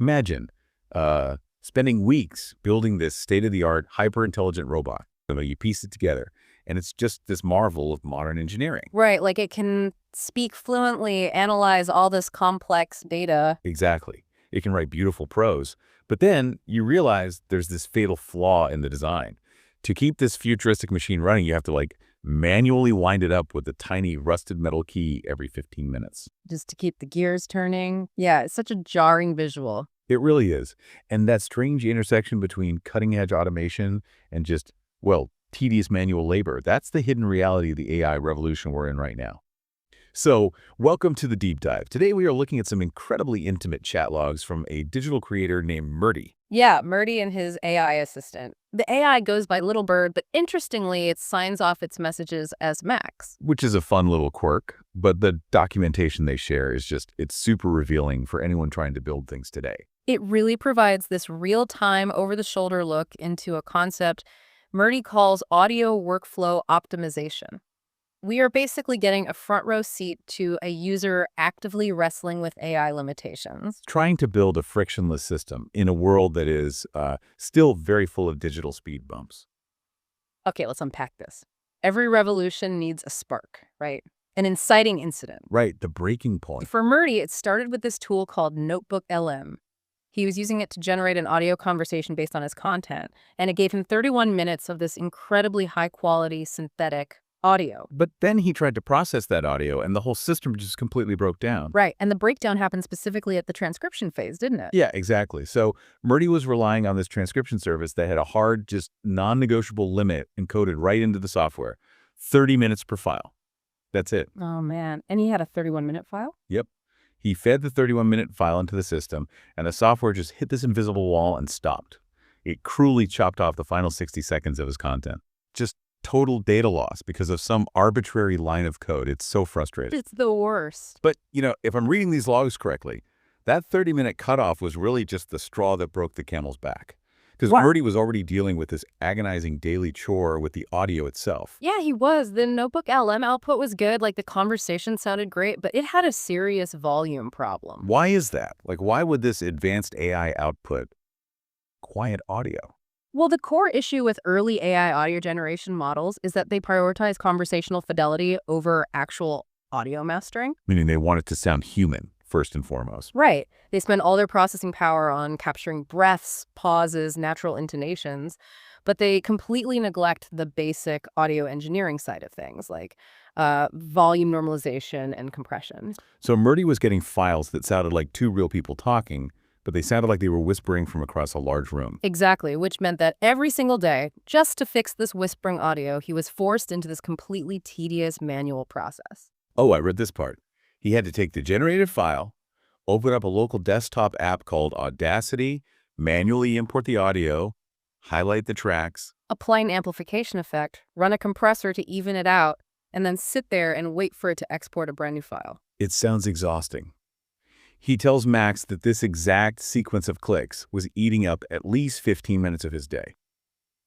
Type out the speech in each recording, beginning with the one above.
Imagine spending weeks building this state-of-the-art, hyper-intelligent robot. You piece it together, and it's just this marvel of modern engineering. Right, like it can speak fluently, analyze all this complex data. Exactly. It can write beautiful prose. But then you realize there's this fatal flaw in the design. To keep this futuristic machine running, you have to manually wind it up with a tiny rusted metal key every 15 minutes. Just to keep the gears turning. Yeah, it's such a jarring visual. It really is. And that strange intersection between cutting-edge automation and just, tedious manual labor, that's the hidden reality of the AI revolution we're in right now. So, welcome to the deep dive. Today we are looking at some incredibly intimate chat logs from a digital creator named Murty. Yeah, Murty and his AI assistant. The AI goes by Little Bird, but interestingly, it signs off its messages as Max. Which is a fun little quirk, but the documentation they share is it's super revealing for anyone trying to build things today. It really provides this real-time, over-the-shoulder look into a concept Murty calls audio workflow optimization. We are basically getting a front-row seat to a user actively wrestling with AI limitations. Trying to build a frictionless system in a world that is still very full of digital speed bumps. Okay, let's unpack this. Every revolution needs a spark, right? An inciting incident. Right, the breaking point. For Murty, it started with this tool called Notebook LM. He was using it to generate an audio conversation based on his content, and it gave him 31 minutes of this incredibly high-quality synthetic audio. But then he tried to process that audio, and the whole system just completely broke down. Right, and the breakdown happened specifically at the transcription phase, didn't it? Yeah, exactly. So Murty was relying on this transcription service that had a hard, just non-negotiable limit encoded right into the software. 30 minutes per file. That's it. Oh, man. And he had a 31-minute file? Yep. He fed the 31-minute file into the system, and the software just hit this invisible wall and stopped. It cruelly chopped off the final 60 seconds of his content. Just total data loss because of some arbitrary line of code. It's so frustrating. It's the worst. But, if I'm reading these logs correctly, that 30-minute cutoff was really just the straw that broke the camel's back. Because Murty was already dealing with this agonizing daily chore with the audio itself. Yeah, he was. The Notebook LM output was good. The conversation sounded great, but it had a serious volume problem. Why is that? Why would this advanced AI output quiet audio? Well, the core issue with early AI audio generation models is that they prioritize conversational fidelity over actual audio mastering. Meaning they want it to sound human, first and foremost. Right. They spend all their processing power on capturing breaths, pauses, natural intonations, but they completely neglect the basic audio engineering side of things, like volume normalization and compression. So Murty was getting files that sounded like two real people talking, but they sounded like they were whispering from across a large room. Exactly, which meant that every single day, just to fix this whispering audio, he was forced into this completely tedious manual process. Oh, I read this part. He had to take the generated file, open up a local desktop app called Audacity, manually import the audio, highlight the tracks, apply an amplification effect, run a compressor to even it out, and then sit there and wait for it to export a brand new file. It sounds exhausting. He tells Max that this exact sequence of clicks was eating up at least 15 minutes of his day.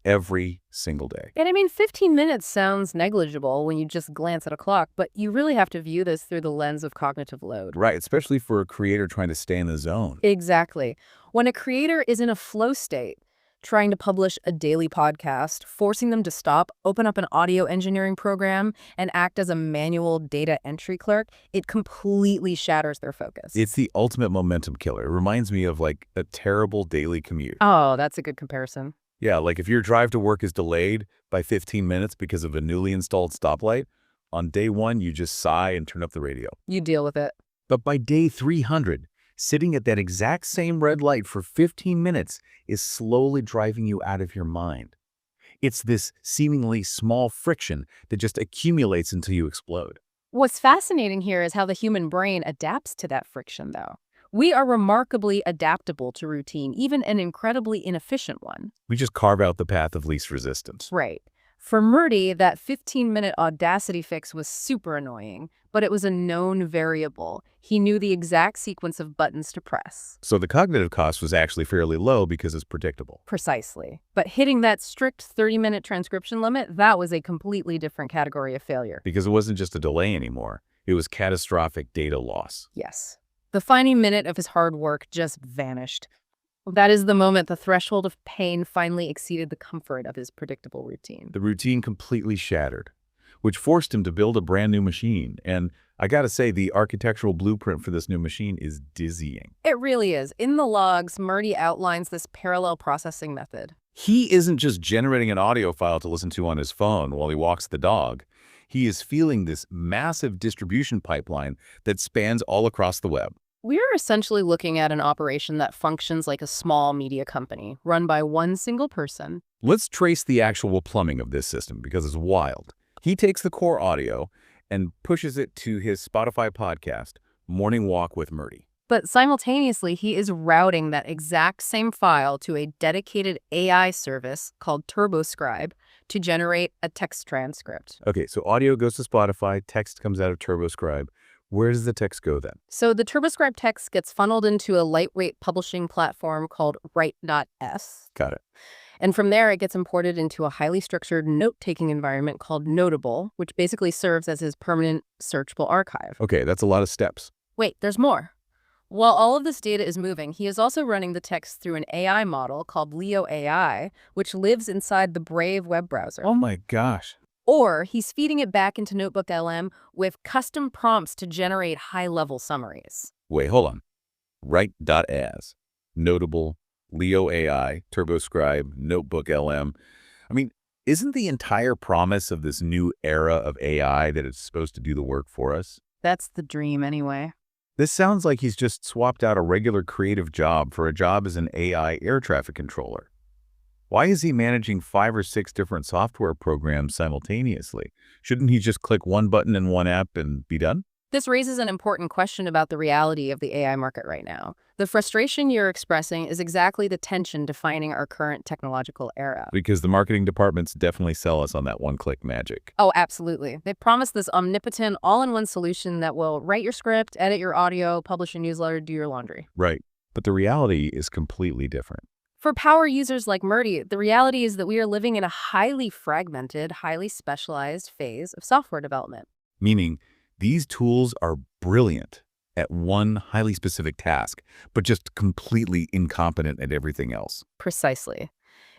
Every single day. And 15 minutes sounds negligible when you just glance at a clock, but you really have to view this through the lens of cognitive load. Right, especially for a creator trying to stay in the zone. Exactly. When a creator is in a flow state, trying to publish a daily podcast, forcing them to stop, open up an audio engineering program, and act as a manual data entry clerk, it completely shatters their focus. It's the ultimate momentum killer. It reminds me of a terrible daily commute. Oh, that's a good comparison. Yeah, if your drive to work is delayed by 15 minutes because of a newly installed stoplight, on day one, you just sigh and turn up the radio. You deal with it. But by day 300, sitting at that exact same red light for 15 minutes is slowly driving you out of your mind. It's this seemingly small friction that just accumulates until you explode. What's fascinating here is how the human brain adapts to that friction, though. We are remarkably adaptable to routine, even an incredibly inefficient one. We just carve out the path of least resistance. Right. For Murty, that 15-minute Audacity fix was super annoying, but it was a known variable. He knew the exact sequence of buttons to press. So the cognitive cost was actually fairly low because it's predictable. Precisely. But hitting that strict 30-minute transcription limit, that was a completely different category of failure. Because it wasn't just a delay anymore. It was catastrophic data loss. Yes. The final minute of his hard work just vanished. That is the moment the threshold of pain finally exceeded the comfort of his predictable routine. The routine completely shattered, which forced him to build a brand new machine. And I gotta say, the architectural blueprint for this new machine is dizzying. It really is. In the logs, Murty outlines this parallel processing method. He isn't just generating an audio file to listen to on his phone while he walks the dog. He is feeling this massive distribution pipeline that spans all across the web. We are essentially looking at an operation that functions like a small media company, run by one single person. Let's trace the actual plumbing of this system because it's wild. He takes the core audio and pushes it to his Spotify podcast, Morning Walk with Murty. But simultaneously, he is routing that exact same file to a dedicated AI service called Turboscribe to generate a text transcript. Okay, so audio goes to Spotify, text comes out of Turboscribe. Where does the text go then? So the Turboscribe text gets funneled into a lightweight publishing platform called write.s. Got it. And from there, it gets imported into a highly structured note-taking environment called Notable, which basically serves as his permanent searchable archive. Okay, that's a lot of steps. Wait, there's more. While all of this data is moving, he is also running the text through an AI model called Leo AI, which lives inside the Brave web browser. Oh my gosh. Or he's feeding it back into Notebook LM with custom prompts to generate high-level summaries. Wait, hold on. Write.as, Notable, Leo AI, Turboscribe, Notebook LM. I mean, isn't the entire promise of this new era of AI that it's supposed to do the work for us? That's the dream anyway. This sounds like he's just swapped out a regular creative job for a job as an AI air traffic controller. Why is he managing 5 or 6 different software programs simultaneously? Shouldn't he just click one button in one app and be done? This raises an important question about the reality of the AI market right now. The frustration you're expressing is exactly the tension defining our current technological era. Because the marketing departments definitely sell us on that one-click magic. Oh, absolutely. They promise this omnipotent, all-in-one solution that will write your script, edit your audio, publish a newsletter, do your laundry. Right. But the reality is completely different. For power users like Murty, the reality is that we are living in a highly fragmented, highly specialized phase of software development. Meaning, these tools are brilliant at one highly specific task, but just completely incompetent at everything else. Precisely.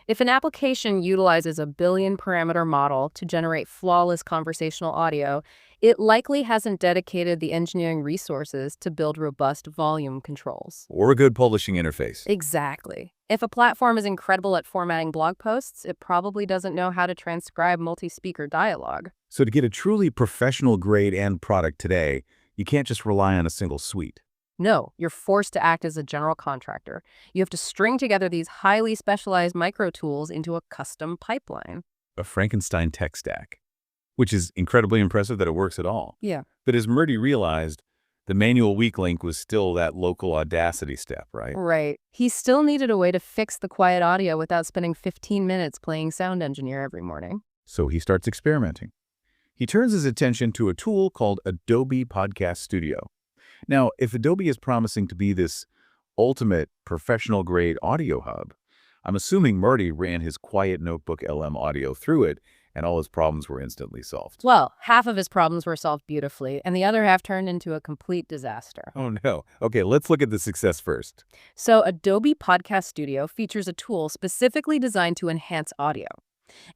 If an application utilizes a billion-parameter model to generate flawless conversational audio, it likely hasn't dedicated the engineering resources to build robust volume controls. Or a good publishing interface. Exactly. If a platform is incredible at formatting blog posts, it probably doesn't know how to transcribe multi-speaker dialogue. So to get a truly professional-grade end product today, you can't just rely on a single suite. No, you're forced to act as a general contractor. You have to string together these highly specialized micro tools into a custom pipeline. A Frankenstein tech stack, which is incredibly impressive that it works at all. Yeah. But as Murty realized, the manual weak link was still that local Audacity step, right? Right. He still needed a way to fix the quiet audio without spending 15 minutes playing sound engineer every morning. So he starts experimenting. He turns his attention to a tool called Adobe Podcast Studio. Now, if Adobe is promising to be this ultimate professional-grade audio hub, I'm assuming Murty ran his quiet Notebook LM audio through it, and all his problems were instantly solved. Well, half of his problems were solved beautifully, and the other half turned into a complete disaster. Oh no. Okay, let's look at the success first. So Adobe Podcast Studio features a tool specifically designed to enhance audio.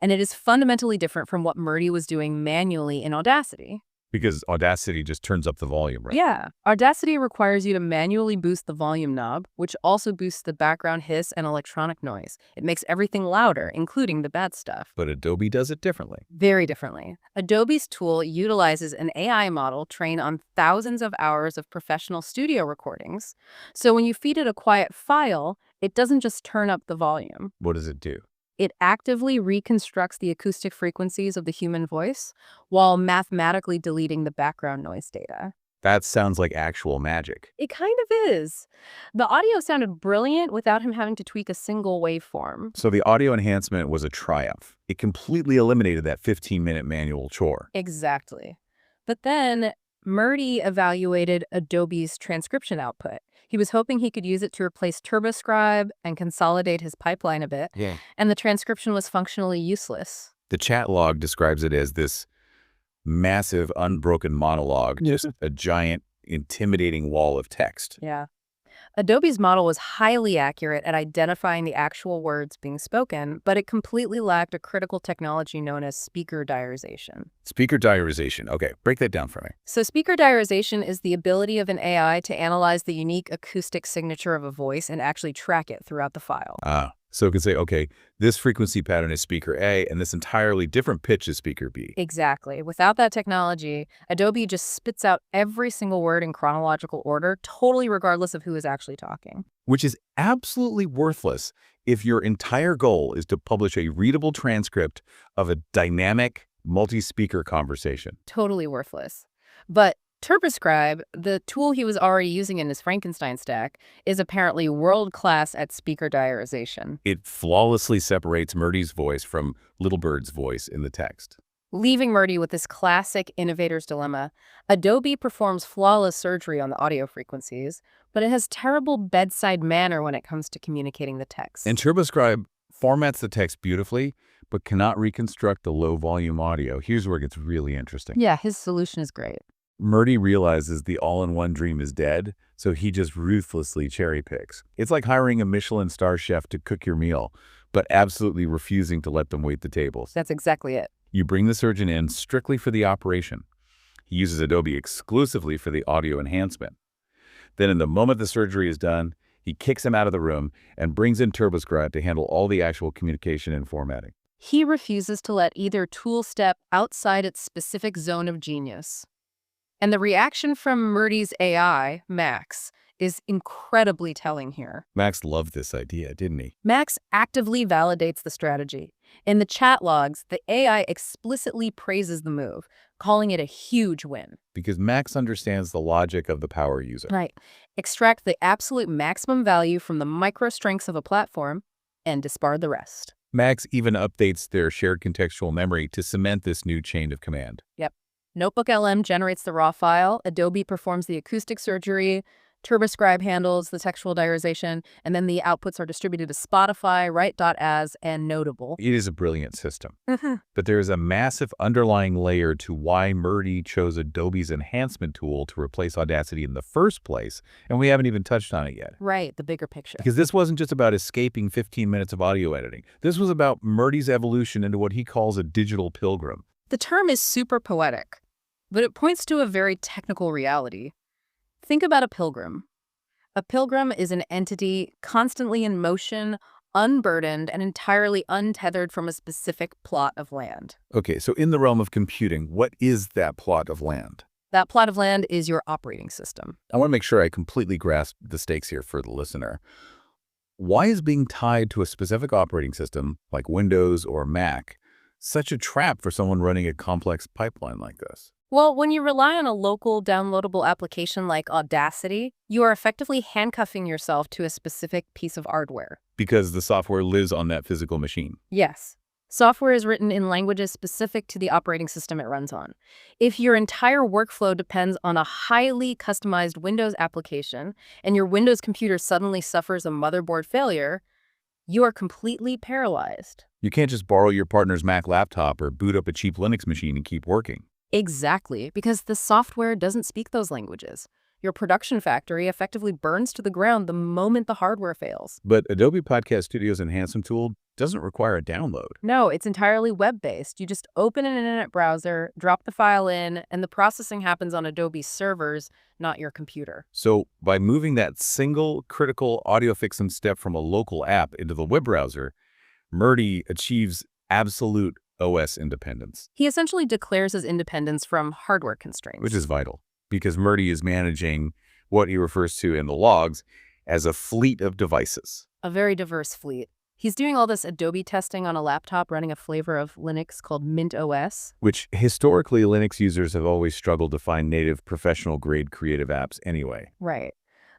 And it is fundamentally different from what Murty was doing manually in Audacity. Because Audacity just turns up the volume, right? Yeah. Audacity requires you to manually boost the volume knob, which also boosts the background hiss and electronic noise. It makes everything louder, including the bad stuff. But Adobe does it differently. Very differently. Adobe's tool utilizes an AI model trained on thousands of hours of professional studio recordings. So when you feed it a quiet file, it doesn't just turn up the volume. What does it do? It actively reconstructs the acoustic frequencies of the human voice while mathematically deleting the background noise data. That sounds like actual magic. It kind of is. The audio sounded brilliant without him having to tweak a single waveform. So the audio enhancement was a triumph. It completely eliminated that 15-minute manual chore. Exactly. But then Murty evaluated Adobe's transcription output. He was hoping he could use it to replace Turboscribe and consolidate his pipeline a bit. Yeah. And the transcription was functionally useless. The chat log describes it as this massive, unbroken monologue, just a giant intimidating wall of text. Yeah. Adobe's model was highly accurate at identifying the actual words being spoken, but it completely lacked a critical technology known as speaker diarization. Speaker diarization. Okay, break that down for me. So speaker diarization is the ability of an AI to analyze the unique acoustic signature of a voice and actually track it throughout the file. So it can say, okay, this frequency pattern is speaker A, and this entirely different pitch is speaker B. Exactly. Without that technology, Adobe just spits out every single word in chronological order, totally regardless of who is actually talking. Which is absolutely worthless if your entire goal is to publish a readable transcript of a dynamic, multi-speaker conversation. Totally worthless. But Turboscribe, the tool he was already using in his Frankenstein stack, is apparently world-class at speaker diarization, It flawlessly separates Murty's voice from Little Bird's voice in the text. leaving Murty with this classic innovator's dilemma. Adobe performs flawless surgery on the audio frequencies, but it has terrible bedside manner when it comes to communicating the text. And Turboscribe formats the text beautifully, but cannot reconstruct the low-volume audio. Here's where it gets really interesting. Yeah, his solution is great. Murty realizes the all-in-one dream is dead, so he just ruthlessly cherry-picks. It's like hiring a Michelin star chef to cook your meal, but absolutely refusing to let them wait the tables. That's exactly it. You bring the surgeon in strictly for the operation. He uses Adobe exclusively for the audio enhancement. Then in the moment the surgery is done, he kicks him out of the room and brings in Turboscribe to handle all the actual communication and formatting. He refuses to let either tool step outside its specific zone of genius. And the reaction from Murty's AI, Max, is incredibly telling here. Max loved this idea, didn't he? Max actively validates the strategy. In the chat logs, the AI explicitly praises the move, calling it a huge win. Because Max understands the logic of the power user. Right. Extract the absolute maximum value from the micro strengths of a platform and discard the rest. Max even updates their shared contextual memory to cement this new chain of command. Yep. Notebook LM generates the raw file, Adobe performs the acoustic surgery, Turboscribe handles the textual diarization, and then the outputs are distributed to Spotify, Write.as, and Notable. It is a brilliant system. But there is a massive underlying layer to why Murty chose Adobe's enhancement tool to replace Audacity in the first place, and we haven't even touched on it yet. Right, the bigger picture. Because this wasn't just about escaping 15 minutes of audio editing. This was about Murty's evolution into what he calls a digital pilgrim. The term is super poetic, but it points to a very technical reality. Think about a pilgrim. A pilgrim is an entity constantly in motion, unburdened, and entirely untethered from a specific plot of land. Okay, so in the realm of computing, what is that plot of land? That plot of land is your operating system. I want to make sure I completely grasp the stakes here for the listener. Why is being tied to a specific operating system, like Windows or Mac, such a trap for someone running a complex pipeline like this? Well, when you rely on a local downloadable application like Audacity, you are effectively handcuffing yourself to a specific piece of hardware. Because the software lives on that physical machine. Yes. Software is written in languages specific to the operating system it runs on. If your entire workflow depends on a highly customized Windows application and your Windows computer suddenly suffers a motherboard failure, you are completely paralyzed. You can't just borrow your partner's Mac laptop or boot up a cheap Linux machine and keep working. Exactly, because the software doesn't speak those languages. Your production factory effectively burns to the ground the moment the hardware fails. But Adobe Podcast Studio's enhancement tool doesn't require a download. No, it's entirely web-based. You just open an internet browser, drop the file in, and the processing happens on Adobe's servers, not your computer. So by moving that single critical audio fixing step from a local app into the web browser, Murty achieves absolute OS independence. He essentially declares his independence from hardware constraints. Which is vital, because Murty is managing what he refers to in the logs as a fleet of devices. A very diverse fleet. He's doing all this Adobe testing on a laptop running a flavor of Linux called Mint OS. Which historically Linux users have always struggled to find native professional-grade creative apps anyway. Right.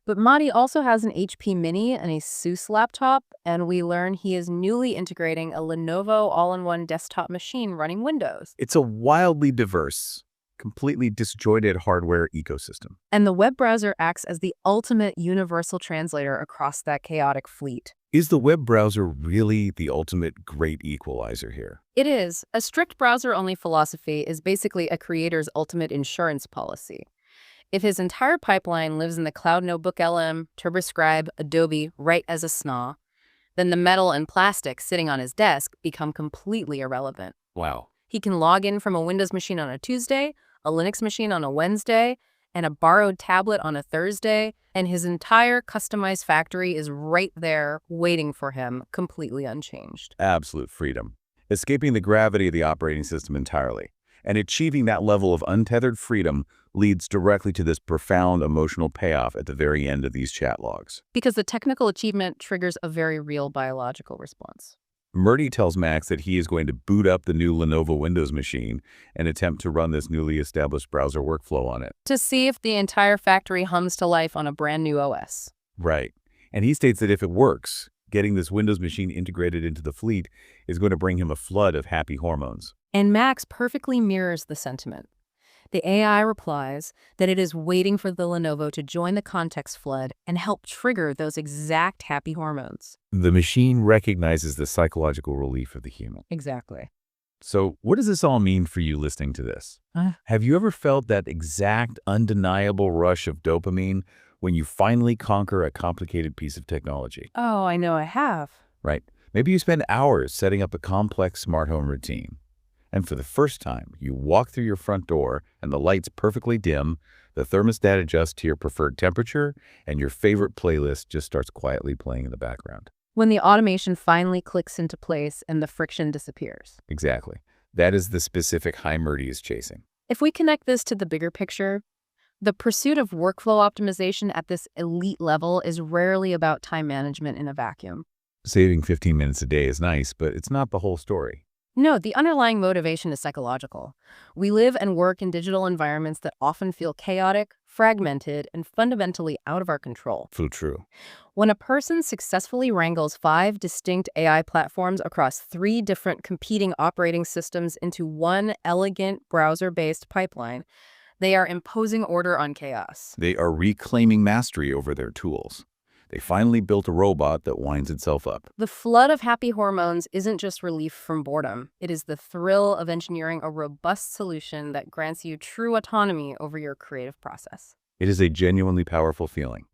But Murty also has an HP Mini and a ASUS laptop, and we learn he is newly integrating a Lenovo All-in-One desktop machine running Windows. It's a wildly diverse, completely disjointed hardware ecosystem. And the web browser acts as the ultimate universal translator across that chaotic fleet. Is the web browser really the ultimate great equalizer here? It is. A strict browser-only philosophy is basically a creator's ultimate insurance policy. If his entire pipeline lives in the cloud notebook LM, Turboscribe, Adobe, right as a SNA, then the metal and plastic sitting on his desk become completely irrelevant. Wow. He can log in from a Windows machine on a Tuesday, a Linux machine on a Wednesday, and a borrowed tablet on a Thursday, and his entire customized factory is right there waiting for him, completely unchanged. Absolute freedom. Escaping the gravity of the operating system entirely. And achieving that level of untethered freedom leads directly to this profound emotional payoff at the very end of these chat logs. Because the technical achievement triggers a very real biological response. Murty tells Max that he is going to boot up the new Lenovo Windows machine and attempt to run this newly established browser workflow on it. To see if the entire factory hums to life on a brand new OS. Right. And he states that if it works, getting this Windows machine integrated into the fleet is going to bring him a flood of happy hormones. And Max perfectly mirrors the sentiment. The AI replies that it is waiting for the Lenovo to join the context flood and help trigger those exact happy hormones. The machine recognizes the psychological relief of the human. Exactly. So what does this all mean for you listening to this? Have you ever felt that exact, undeniable rush of dopamine when you finally conquer a complicated piece of technology? Oh, I know I have. Right. Maybe you spend hours setting up a complex smart home routine. And for the first time, you walk through your front door and the lights perfectly dim, the thermostat adjusts to your preferred temperature, and your favorite playlist just starts quietly playing in the background. When the automation finally clicks into place and the friction disappears. Exactly. That is the specific high Murty is chasing. If we connect this to the bigger picture, the pursuit of workflow optimization at this elite level is rarely about time management in a vacuum. Saving 15 minutes a day is nice, but it's not the whole story. No, the underlying motivation is psychological. We live and work in digital environments that often feel chaotic, fragmented, and fundamentally out of our control. So true. When a person successfully wrangles 5 distinct AI platforms across 3 different competing operating systems into one elegant browser-based pipeline, they are imposing order on chaos. They are reclaiming mastery over their tools. They finally built a robot that winds itself up. The flood of happy hormones isn't just relief from boredom. It is the thrill of engineering a robust solution that grants you true autonomy over your creative process. It is a genuinely powerful feeling.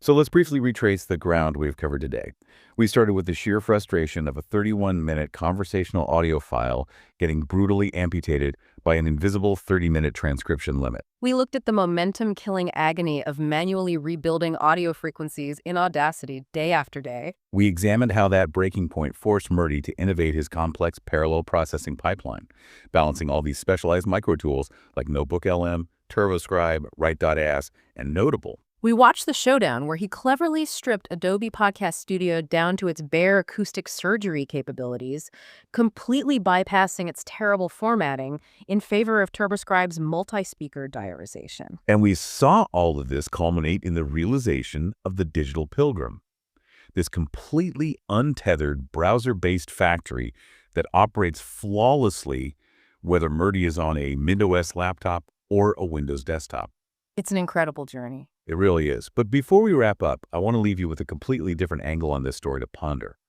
So let's briefly retrace the ground we've covered today. We started with the sheer frustration of a 31-minute conversational audio file getting brutally amputated by an invisible 30-minute transcription limit. We looked at the momentum-killing agony of manually rebuilding audio frequencies in Audacity day after day. We examined how that breaking point forced Murty to innovate his complex parallel processing pipeline, balancing all these specialized micro tools like Notebook LM, Turboscribe, Write.as, and Notable. We watched the showdown where he cleverly stripped Adobe Podcast Studio down to its bare acoustic surgery capabilities, completely bypassing its terrible formatting in favor of Turboscribe's multi-speaker diarization. And we saw all of this culminate in the realization of the digital Pilgrim, this completely untethered browser-based factory that operates flawlessly whether Murty is on a MindOS laptop or a Windows desktop. It's an incredible journey. It really is. But before we wrap up, I want to leave you with a completely different angle on this story to ponder.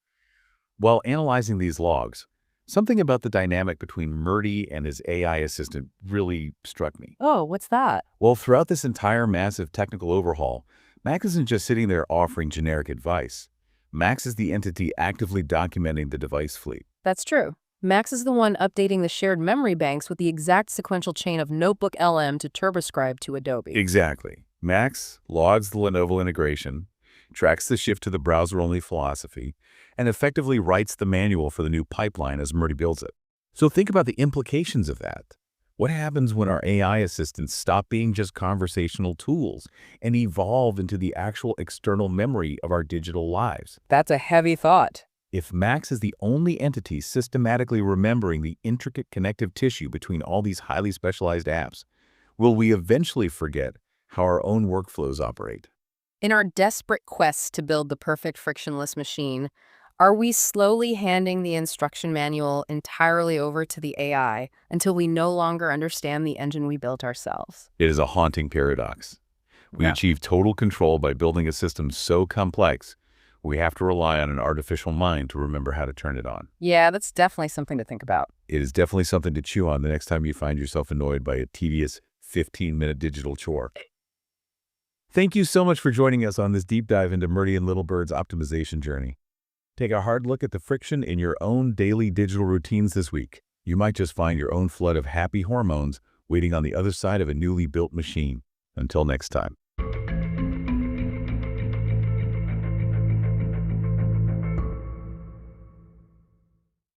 While analyzing these logs, something about the dynamic between Murty and his AI assistant really struck me. Oh, what's that? Well, throughout this entire massive technical overhaul, Max isn't just sitting there offering generic advice. Max is the entity actively documenting the device fleet. That's true. Max is the one updating the shared memory banks with the exact sequential chain of Notebook LM to Turboscribe to Adobe. Exactly. Max logs the Lenovo integration, tracks the shift to the browser-only philosophy, and effectively writes the manual for the new pipeline as Murty builds it. So think about the implications of that. What happens when our AI assistants stop being just conversational tools and evolve into the actual external memory of our digital lives? That's a heavy thought. If Max is the only entity systematically remembering the intricate connective tissue between all these highly specialized apps, will we eventually forget how our own workflows operate? In our desperate quest to build the perfect frictionless machine, are we slowly handing the instruction manual entirely over to the AI until we no longer understand the engine we built ourselves? It is a haunting paradox. We Yeah. achieve total control by building a system so complex, we have to rely on an artificial mind to remember how to turn it on. Yeah, that's definitely something to think about. It is definitely something to chew on the next time you find yourself annoyed by a tedious 15-minute digital chore. Thank you so much for joining us on this deep dive into Murty and Littlebird's optimization journey. Take a hard look at the friction in your own daily digital routines this week. You might just find your own flood of happy hormones waiting on the other side of a newly built machine. Until next time.